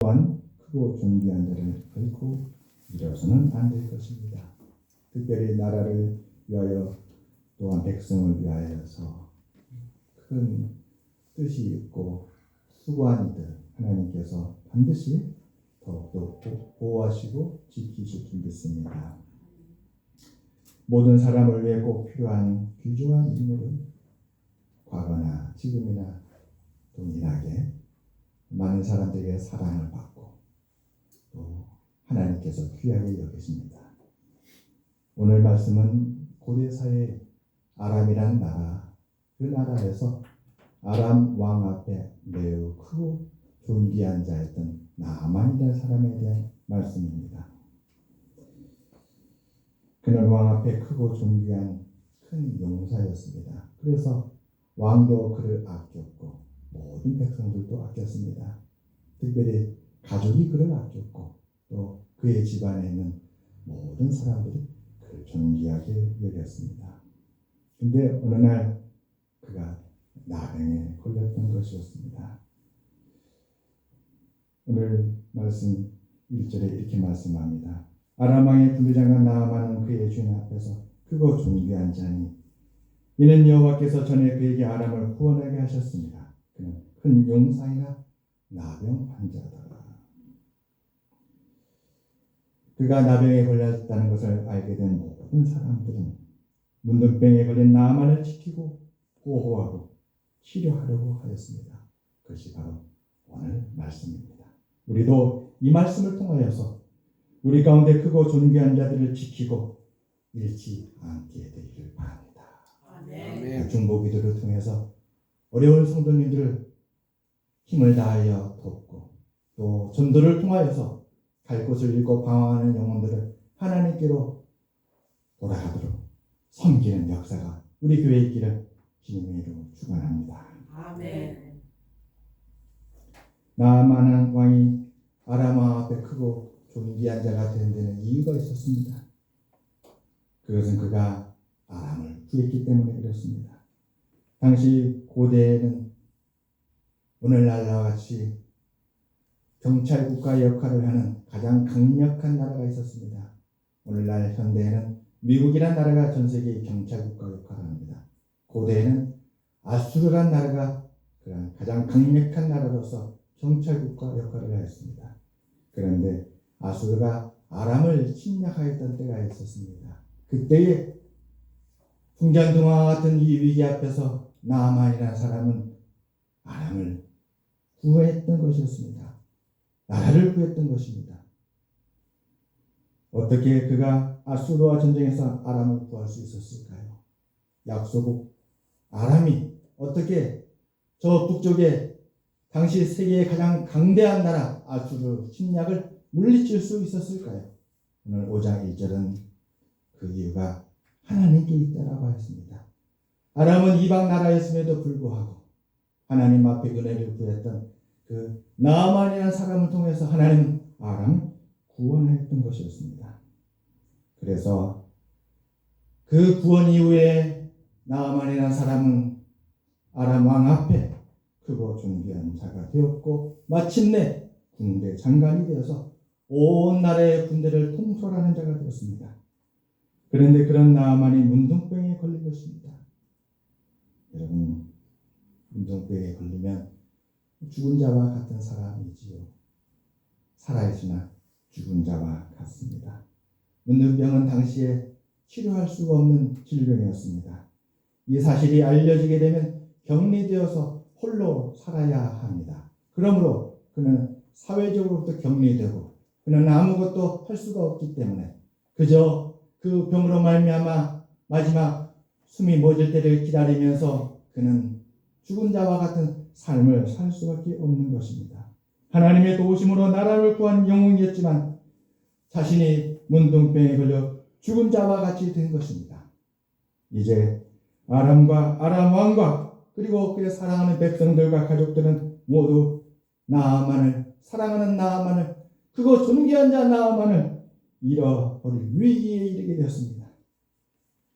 또한 크고 존귀한 자를 결코 잃어서는 안 될 것입니다. 특별히 나라를 위하여 또한 백성을 위하여서 큰 뜻이 있고 수고한 이들 하나님께서 반드시 더욱더 보호하시고 지키실 줄 믿습니다. 모든 사람을 위해 꼭 필요한 귀중한 인물은 과거나 지금이나 동일하게 많은 사람들에게 사랑을 받고 또 하나님께서 귀하게 여기십니다. 오늘 말씀은 고대사의 아람이라는 나라, 그 나라에서 아람 왕 앞에 매우 크고 존귀한 자였던 나아만이라는 사람에 대한 말씀입니다. 그는 왕 앞에 크고 존귀한 큰 용사였습니다. 그래서 왕도 그를 아꼈고 모든 백성들도 아꼈습니다. 특별히 가족이 그를 아꼈고 또 그의 집안에 있는 모든 사람들이 그를 존귀하게 여겼습니다. 근데 어느 날 그가 나병에 걸렸던 것이었습니다. 오늘 말씀 1절에 이렇게 말씀합니다. 아람 왕의 군대장관 나아만은 그의 주인 앞에서 크고 존귀한 자니 이는 여호와께서 전에 그에게 아람을 구원하게 하셨습니다. 그는 큰 용사이나 나병 환자더라. 그가 나병에 걸렸다는 것을 알게 된 모든 사람들은 문둥병에 걸린 나아만을 지키고 보호하고 치료하려고 하였습니다. 그것이 바로 오늘 말씀입니다. 우리도 이 말씀을 통하여서 우리 가운데 크고 존귀한 자들을 지키고 잃지 않게 되기를 바랍니다. 아멘. 중보기도를 통해서 어려운 성도님들을 힘을 다하여 돕고 또 전도를 통하여서 갈 곳을 잃고 방황하는 영혼들을 하나님께로 돌아가도록 섬기는 역사가 우리 교회에 있기를 주님의 이름으로 축원합니다. 아멘. 나아만 왕이 아람 왕 앞에 크고 존귀한 자가 된 데는 이유가 있었습니다. 그것은 그가 아람을 구했기 때문에 그렇습니다. 당시 고대에는 오늘날과 같이 경찰국가 역할을 하는 가장 강력한 나라가 있었습니다. 오늘날 현대에는 미국이라는 나라가 전 세계의 경찰국가 역할을 합니다. 고대에는 아수르라는 나라가 그런 가장 강력한 나라로서 경찰국가 역할을 하였습니다. 그런데 아수르가 아람을 침략하였던 때가 있었습니다. 그때에 풍전등화 같은 이 위기 앞에서 나아만이라는 사람은 아람을 구했던 것이었습니다. 나라를 구했던 것입니다. 어떻게 그가 아수르와 전쟁에서 아람을 구할 수 있었을까요? 약소국 아람이 어떻게 저 북쪽에 당시 세계의 가장 강대한 나라 아수르 침략을 물리칠 수 있었을까요? 오늘 5장 1절은 그 이유가 하나님께 있다라고 하였습니다. 아람은 이방 나라였음에도 불구하고 하나님 앞에 은혜를 구했던 그 나아만이라는 사람을 통해서 하나님은 아람을 구원했던 것이었습니다. 그래서 그 구원 이후에 나아만이라는 사람은 아람 왕 앞에 크고 존귀한 자가 되었고 마침내 군대 장관이 되어서 온 나라의 군대를 통솔하는 자가 되었습니다. 그런데 그런 나아만이 문둥병에 걸린 것입니다. 여러분, 문둥병에 걸리면 죽은 자와 같은 사람이지요. 살아있으나 죽은 자와 같습니다. 문둥병은 당시에 치료할 수가 없는 질병이었습니다. 이 사실이 알려지게 되면 격리되어서 홀로 살아야 합니다. 그러므로 그는 사회적으로부터 격리되고 그는 아무것도 할 수가 없기 때문에 그저 그 병으로 말미암아 마지막 숨이 멎을 때를 기다리면서 그는 죽은 자와 같은 삶을 살 수밖에 없는 것입니다. 하나님의 도우심으로 나라를 구한 영웅이었지만 자신이 문둥병에 걸려 죽은 자와 같이 된 것입니다. 이제 아람 왕과 그리고 그의 사랑하는 백성들과 가족들은 모두 나아만을 사랑하는 나아만을 그거 존귀한 자 나아만을 잃어버릴 위기에 이르게 되었습니다.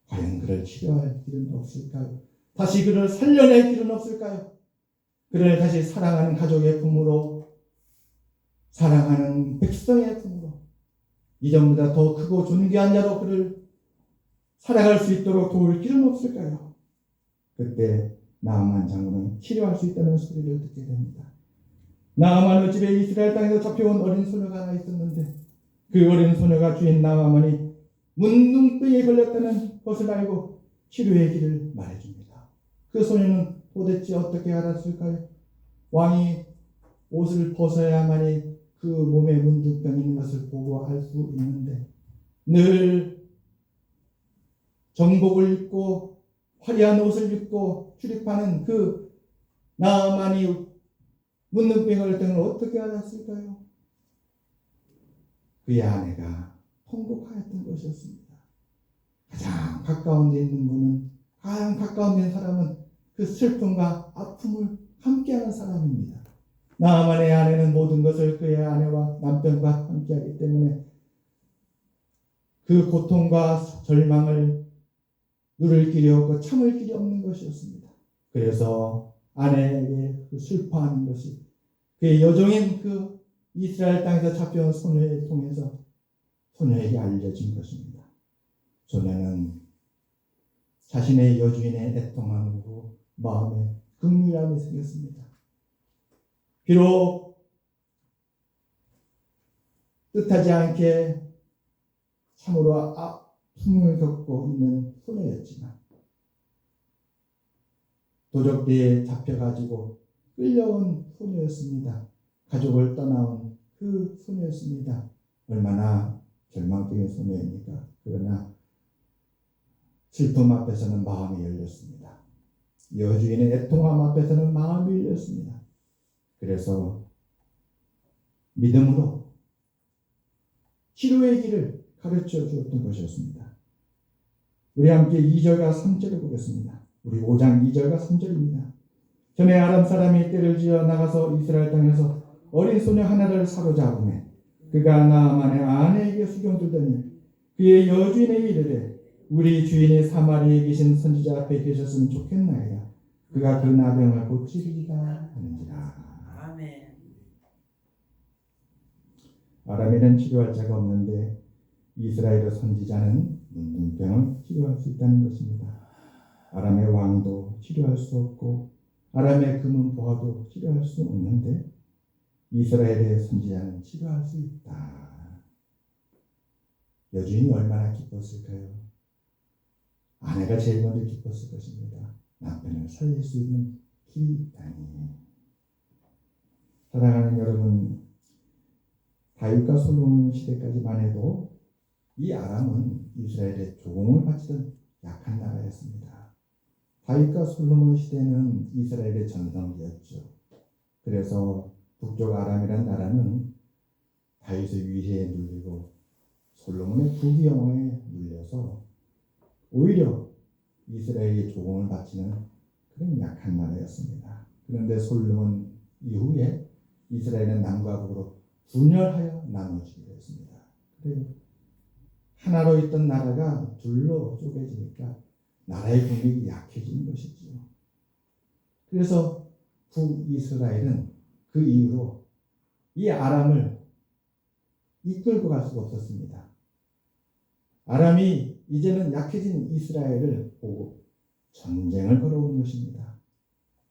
과연 그를 치료할 길은 없을까요? 다시 그를 살려낼 길은 없을까요? 그를 다시 사랑하는 가족의 품으로 사랑하는 백성의 품으로 이전보다 더 크고 존귀한 자로 그를 살아갈 수 있도록 도울 길은 없을까요? 그때 나아만 장군은 치료할 수 있다는 소리를 듣게 됩니다. 나아만의 집에 이스라엘 땅에서 잡혀온 어린 소녀가 하나 있었는데 그 어린 소녀가 주인 나아만이 문둥병에 걸렸다는 것을 알고 치료의 길을 말해줍니다. 그 소녀는 도대체 어떻게 알았을까요? 왕이 옷을 벗어야만이 그 몸에 문둥병이 있는 것을 보고 알 수 있는데 늘 정복을 입고 화려한 옷을 입고 출입하는 그 나아만이 문둥병에 걸렸다는 걸 어떻게 알았을까요? 그의 아내가 통곡하였던 것이었습니다. 가장 가까운 데 있는 분은, 가장 가까운 데 있는 사람은 그 슬픔과 아픔을 함께하는 사람입니다. 나아만의 아내는 모든 것을 그의 아내와 남편과 함께하기 때문에 그 고통과 절망을 누를 길이 없고 참을 길이 없는 것이었습니다. 그래서 아내에게 그 슬퍼하는 것이 그의 여종인 그 이스라엘 땅에서 잡혀온 소녀를 통해서 소녀에게 알려진 것입니다. 소녀는 자신의 여주인의 애통함으로 마음에 긍휼함이 생겼습니다. 비록 뜻하지 않게 참으로 아픔을 겪고 있는 소녀였지만 도적대에 잡혀가지고 끌려온 소녀였습니다. 가족을 떠나온 그 소녀였습니다. 얼마나 절망적인 소녀입니까? 그러나 슬픔 앞에서는 마음이 열렸습니다. 여주인의 애통함 앞에서는 마음이 열렸습니다. 그래서 믿음으로 치료의 길을 가르쳐 주었던 것이었습니다. 우리 함께 2절과 3절을 보겠습니다. 우리 5장 2절과 3절입니다. 전에 아람 사람이 떼를 지어 나가서 이스라엘 땅에서 어린 소녀 하나를 사로잡으매 그가 나아만의 아내에게 수경들더니 그의 여주인에게 이르되 우리 주인이 사마리아에 계신 선지자 앞에 계셨으면 좋겠나이다. 그가 그 나병을 고치리라 하는지라. 아멘. 아람에는 치료할 자가 없는데 이스라엘의 선지자는 문둥병을 치료할 수 있다는 것입니다. 아람의 왕도 치료할 수 없고 아람의 금은 보화도 치료할 수 없는데 이스라엘의 선지자는 치료할 수 있다. 여주인이 얼마나 기뻤을까요? 아내가 제일 먼저 기뻤을 것입니다. 남편을 살릴 수 있는 길이 있다니. 사랑하는 여러분, 다윗과 솔로몬 시대까지만 해도 이 아람은 이스라엘의 조공을 바치던 약한 나라였습니다. 다윗과 솔로몬 시대는 이스라엘의 전성기였죠. 그래서 북쪽 아람이라는 나라는 다윗의 위세에 눌리고 솔로몬의 부귀영화에 눌려서 오히려 이스라엘의 조공을 바치는 그런 약한 나라였습니다. 그런데 솔로몬 이후에 이스라엘은 남과 북으로 분열하여 나눠지게 됐습니다. 그리고 하나로 있던 나라가 둘로 쪼개지니까 나라의 국력이 약해진 것이지요. 그래서 북이스라엘은 그 이후로 이 아람을 이끌고 갈 수가 없었습니다. 아람이 이제는 약해진 이스라엘을 보고 전쟁을 걸어온 것입니다.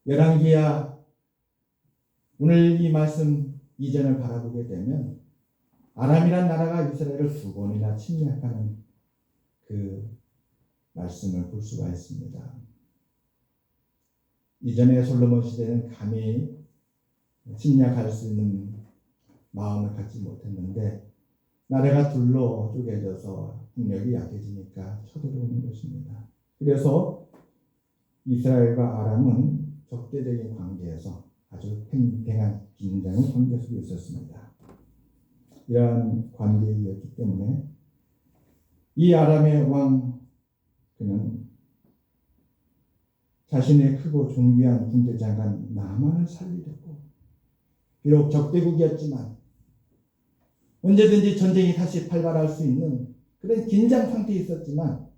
열왕기야 오늘 이 말씀 이전을 바라보게 되면 아람이란 나라가 이스라엘을 두 번이나 침략하는 그 말씀을 볼 수가 있습니다. 이전에 솔로몬 시대는 감히 침략할 수 있는 마음을 갖지 못했는데 나라가 둘로 쪼개져서 국력이 약해지니까 쳐들어오는 것입니다. 그래서 이스라엘과 아람은 적대적인 관계에서 아주 팽팽한 긴장의 관계 속에 있었습니다. 이러한 관계이었기 때문에 이 아람의 왕 그는 자신의 크고 존귀한 군대 장관 나만을 살리려고 비록 적대국이었지만 언제든지 전쟁이 다시 발발할 수 있는 그런 긴장 상태에 있었지만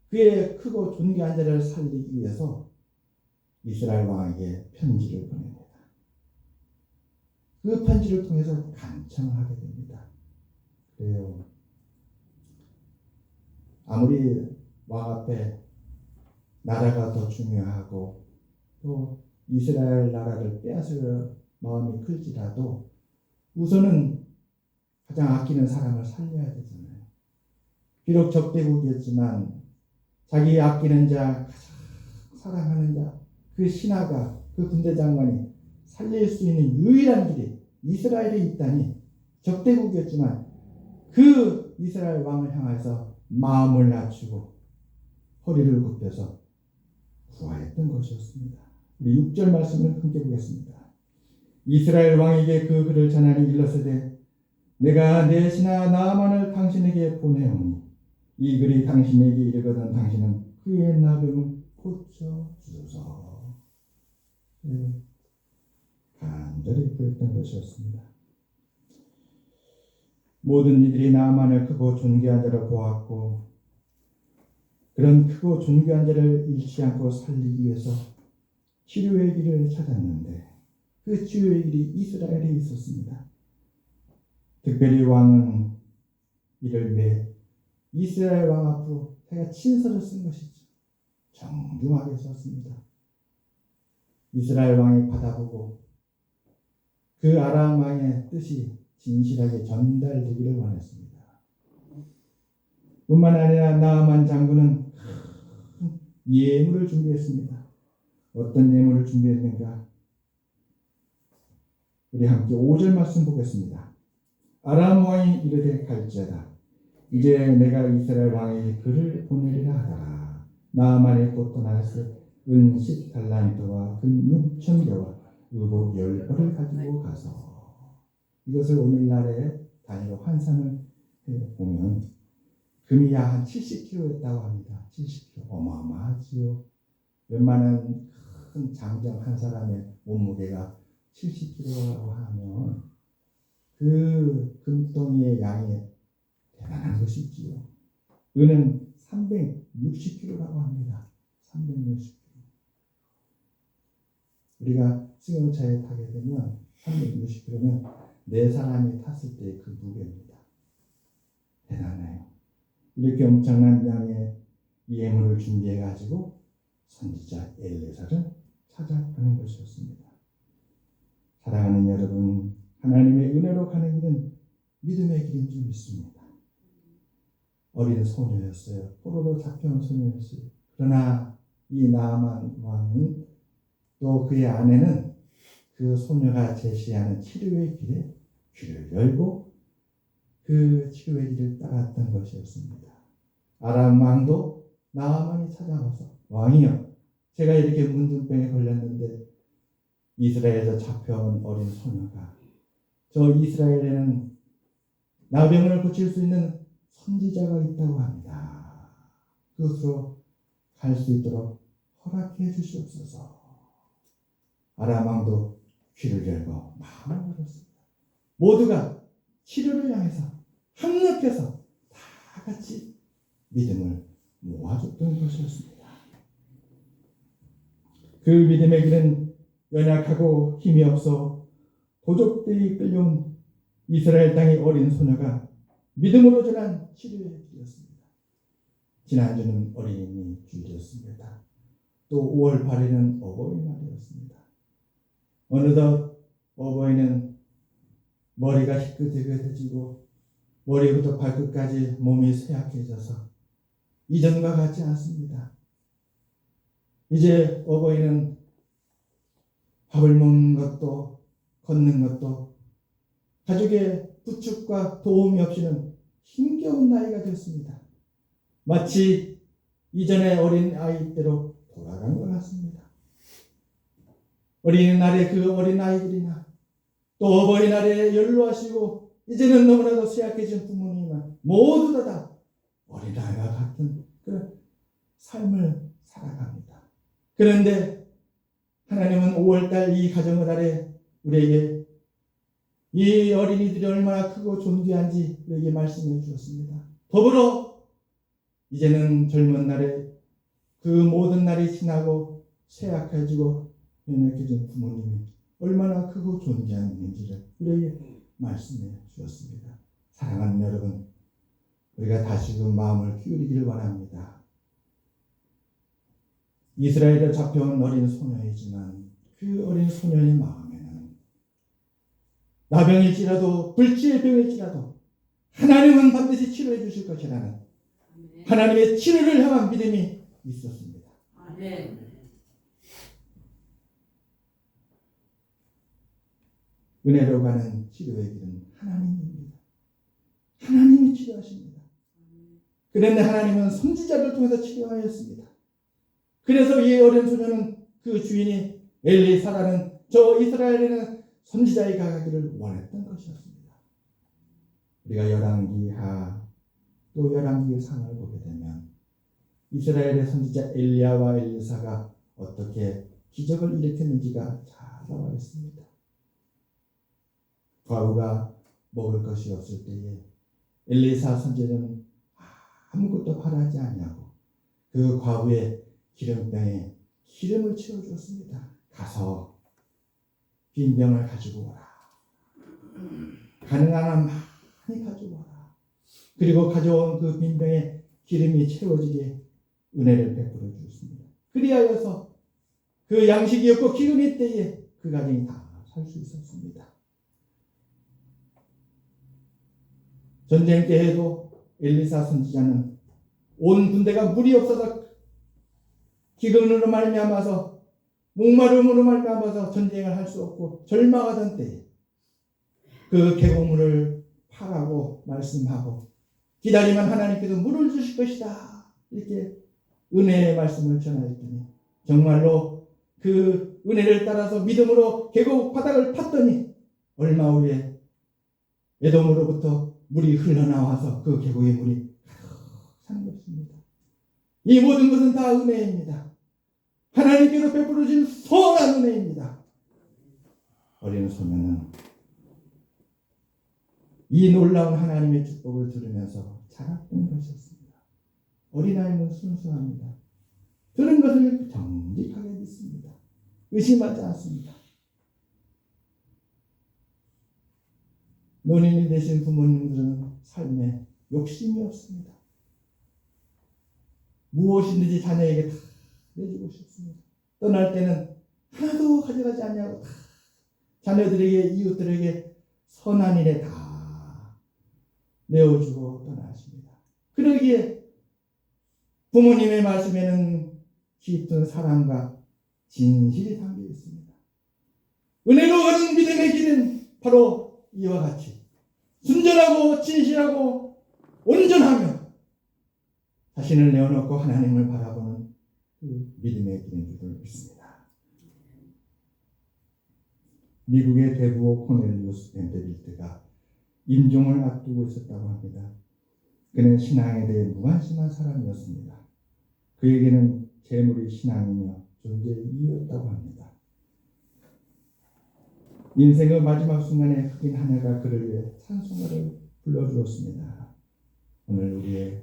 그의 크고 존귀한 자를 살리기 위해서 이스라엘 왕에게 편지를 보냅니다. 그 편지를 통해서 간청을 하게 됩니다. 그래요. 아무리 왕 앞에 나라가 더 중요하고 또 이스라엘 나라를 빼앗을 마음이 클지라도 우선은 가장 아끼는 사람을 살려야 되잖아요. 비록 적대국이었지만 자기 아끼는 자, 가장 사랑하는 자, 그 신하가, 그 군대 장관이 살릴 수 있는 유일한 길이 이스라엘에 있다니, 적대국이었지만 그 이스라엘 왕을 향해서 마음을 낮추고 허리를 굽혀서 구하였던 것이었습니다. 우리 6절 말씀을 함께 보겠습니다. 이스라엘 왕에게 그 글을 전하니 일러서되 내가 내 신하 나아만을 당신에게 보내오니 이 글이 당신에게 이르거든 당신은 그의 나병을 고쳐주소서. 간절히 구했던 것이었습니다. 모든 이들이 나아만을 크고 존귀한 자로 보았고 그런 크고 존귀한 자를 잃지 않고 살리기 위해서 치료의 길을 찾았는데 그 치료의 길이 이스라엘에 있었습니다. 특별히 왕은 이를 위해 이스라엘 왕 앞으로 자기가 친서를 쓴 것이죠. 정중하게 썼습니다. 이스라엘 왕이 받아보고 그 아람 왕의 뜻이 진실하게 전달되기를 원했습니다. 뿐만 아니라 나아만 장군은 예물을 준비했습니다. 어떤 예물을 준비했는가? 우리 함께 5절 말씀 보겠습니다. 아람 왕이 이르되 갈지어다. 이제 내가 이스라엘 왕에게 글을 보내리라 하더라. 나아만의 꽃도 나서 은 10달란트와 금 6,000개와 의복 10벌을 가지고 가서, 이것을 오늘날의 단위로 환산을 해보면 금이 약 한 70kg였다고 합니다. 70kg. 어마어마하지요. 웬만한 큰 장정 한 사람의 몸무게가 70kg라고 하면 그 금덩이의 양이 대단한 것이지요. 은은 360kg라고 합니다. 360kg. 우리가 승용차에 타게 되면 360kg면 네 사람이 탔을 때 그 무게입니다. 대단해요. 이렇게 엄청난 양의 예물을 준비해가지고 선지자 엘레사를 찾아가는 것이었습니다. 사랑하는 여러분, 하나님의 은혜로 가는 길은 믿음의 길인 줄 믿습니다. 어린 소녀였어요. 포로로 잡혀온 소녀였어요. 그러나 이 나아만 왕은 또 그의 아내는 그 소녀가 제시하는 치료의 길에 귀를 열고 그 치료의 길을 따랐던 것이었습니다. 아람 왕도 나아만이 찾아와서 왕이여, 제가 이렇게 문둥병에 걸렸는데 이스라엘에서 잡혀온 어린 소녀가, 저 이스라엘에는 나병을 고칠 수 있는 선지자가 있다고 합니다. 그것으로 갈 수 있도록 허락해 주시옵소서. 아람 왕도 귀를 열고 마음을 열었습니다. 모두가 치료를 향해서 합력해서 다 같이 믿음을 모아줬던 것이었습니다. 그 믿음의 길은 연약하고 힘이 없어 도적들이 끌려온 이스라엘 땅의 어린 소녀가 믿음으로 전한 치료의 길이었습니다. 지난주는 어린이날 주일이었습니다. 또 5월 8일은 어버이날이었습니다. 어느덧 어버이는 머리가 희끗희끗해지고 머리부터 발끝까지 몸이 쇠약해져서 이전과 같지 않습니다. 이제 어버이는 밥을 먹는 것도 걷는 것도 가족의 부축과 도움이 없이는 힘겨운 나이가 됐습니다. 마치 이전의 어린 아이 때로 돌아간 것 같습니다. 어린이날에 그 어린 아이들이나 또 어버이날에 연로하시고 이제는 너무나도 쇠약해진 부모님이나 모두 다 어린아이와 같은 그런 삶을 살아갑니다. 그런데 하나님은 5월달 이 가정의 달에 우리에게 이 어린이들이 얼마나 크고 존귀한지 우리에게 말씀해 주었습니다. 더불어 이제는 젊은 날에 그 모든 날이 지나고 쇠약해지고 연약해진 부모님이 얼마나 크고 존귀한 은혜인지를 우리에게 말씀해 주었습니다. 사랑하는 여러분, 우리가 다시금 마음을 기울이기를 원합니다. 이스라엘에 잡혀온 어린 소녀이지만 그 어린 소녀의 마음에는 나병일지라도 불치의 병일지라도 하나님은 반드시 치료해 주실 것이라는 하나님의 치료를 향한 믿음이 있었습니다. 아멘. 은혜로 가는 치료의 길은 하나님입니다. 하나님이 치료하십니다. 그런데 하나님은 선지자를 통해서 치료하였습니다. 그래서 이 어린 소녀는 그 주인이 엘리사라는 저 이스라엘에는 선지자의 가기를 원했던 것이었습니다. 우리가 열왕기하 또 열왕기 상을 보게 되면 이스라엘의 선지자 엘리야와 엘리사가 어떻게 기적을 일으켰는지가 잘 나와 있습니다. 과부가 먹을 것이 없을 때에 엘리사 선지자는 아무것도 바라지 아니하고 그 과부의 기름병에 기름을 채워주었습니다. 가서 빈 병을 가지고 오라. 가능한 한 많이 가지고 오라. 그리고 가져온 그 빈 병에 기름이 채워지게 은혜를 베풀어 주었습니다. 그리하여서 그 양식이 없고 기름이 때에 그 가정이 다 살 수 있었습니다. 전쟁 때에도 엘리사 선지자는 온 군대가 물이 없어서 기근으로 말미암아서 목마름으로 말미암아서 전쟁을 할 수 없고 절망하던 때에 그 계곡물을 파라고 말씀하고 기다리면 하나님께서 물을 주실 것이다 이렇게 은혜의 말씀을 전하였더니 정말로 그 은혜를 따라서 믿음으로 계곡 바닥을 팠더니 얼마 후에 에돔으로부터 물이 흘러나와서 그 계곡의 물이 가득 차는 것입니다. 이 모든 것은 다 은혜입니다. 하나님께서 베풀어 주신 선한 은혜입니다. 어린 소녀는 이 놀라운 하나님의 축복을 들으면서 자랐던 것이었습니다. 어린아이는 순수합니다. 들은 것을 정직하게 믿습니다. 의심하지 않습니다. 노인이 되신 부모님들은 삶에 욕심이 없습니다. 무엇이든지 자녀에게 다 내주고 싶습니다. 떠날 때는 하나도 가져가지 아니하고 다 자녀들에게 이웃들에게 선한 일에 다 내어주고 떠나십니다. 그러기에 부모님의 말씀에는 깊은 사랑과 진실이 담겨 있습니다. 은혜로 가는 믿음의 길은 바로 이와 같이 순전하고 진실하고 온전하며 자신을 내어놓고 하나님을 바라보는 그 믿음의 길인 줄 믿습니다. 미국의 대부호 코넬리우스 벤데빌트가 임종을 앞두고 있었다고 합니다. 그는 신앙에 대해 무관심한 사람이었습니다. 그에게는 재물이 신앙이며 존재의 이유였다고 합니다. 인생의 마지막 순간에 흑인 하나가 그를 위해 찬송가를 불러주었습니다. 오늘 우리의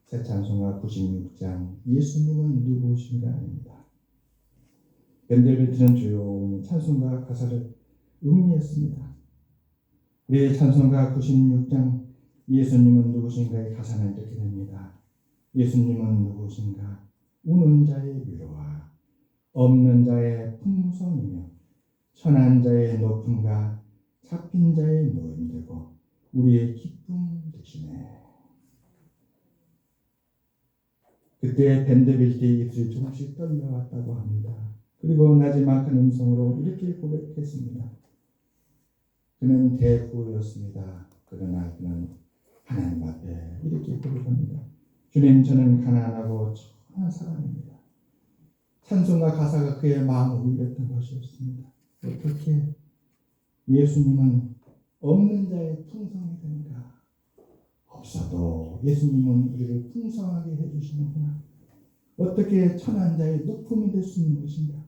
새 찬송가 96장 예수님은 누구신가입니다. 벤델빌트는 조용히 찬송가 가사를 음미했습니다. 우리의 찬송가 96장 예수님은 누구신가의 가사는 이렇게 됩니다. 예수님은 누구신가? 우는 자의 위로와 없는 자의 풍성이며 천한 자의 높음과 잡힌 자의 노임되고 우리의 기쁨 되시네. 그때 벤데빌트의 입술이 조금씩 떨려왔다고 합니다. 그리고 나지막한 음성으로 이렇게 고백했습니다. 그는 대부였습니다. 그러나 그는 하나님 앞에 이렇게 고백합니다. 주님, 저는 가난하고 천한 사람입니다. 찬송가 가사가 그의 마음을 울렸던 것이었습니다. 어떻게 예수님은 없는 자의 풍성이 되는가? 없어도 예수님은 우리를 풍성하게 해주시는구나. 어떻게 천한 자의 높음이 될 수 있는 것인가?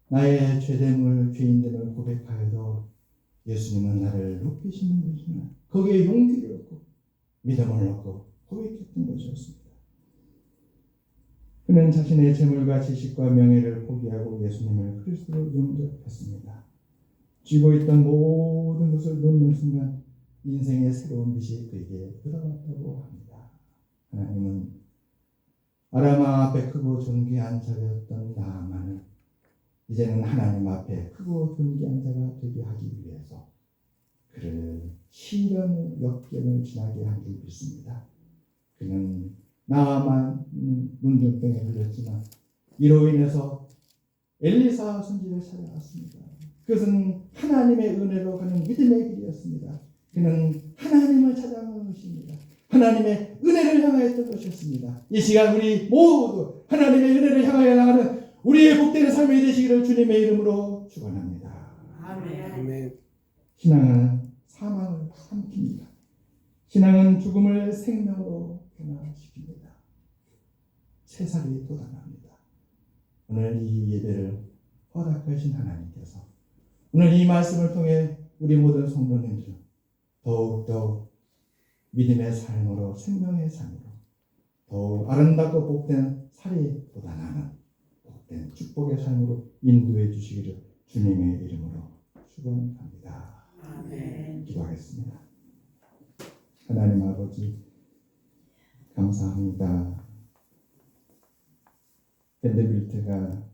나의 죄됨을 죄인됨을 고백하여도 예수님은 나를 높이시는 것이구나. 거기에 용기를 얻고 믿음을 얻고 고백했던 것이었습니다. 그는 자신의 재물과 지식과 명예를 포기하고 예수님을 그리스도로 영접했습니다. 쥐고 있던 모든 것을 놓는 순간 인생의 새로운 빛이 그에게 들어왔다고 합니다. 하나님은 아람 앞에 크고 존귀한 자였던 나아만을 이제는 하나님 앞에 크고 존귀한 자가 되게 하기 위해서 그를 시련의 역경을 지나게 한 줄 믿습니다. 그는 나아만 문둥병에 걸렸지만 이로 인해서 엘리사 선지자를 찾아갔습니다. 그것은 하나님의 은혜로 가는 믿음의 길이었습니다. 그는 하나님을 찾아간 것입니다. 하나님의 은혜를 향하였던 것이었습니다. 이 시간 우리 모두 하나님의 은혜를 향하여 나가는 우리의 복되는 삶이 되시기를 주님의 이름으로 축원합니다. 아멘. 신앙은 사망을 삼킵니다. 신앙은 죽음을 생명으로 변화시킵니다. 새살이 돋아납니다. 오늘 이 예배를 허락하신 하나님께서 오늘 이 말씀을 통해 우리 모든 성도님들은 더욱더 믿음의 삶으로 생명의 삶으로 더욱 아름답고 복된 살이 돋아나는 복된 축복의 삶으로 인도해 주시기를 주님의 이름으로 축원합니다. 아멘. 기도하겠습니다. 하나님 아버지 감사합니다. 밴드빌트가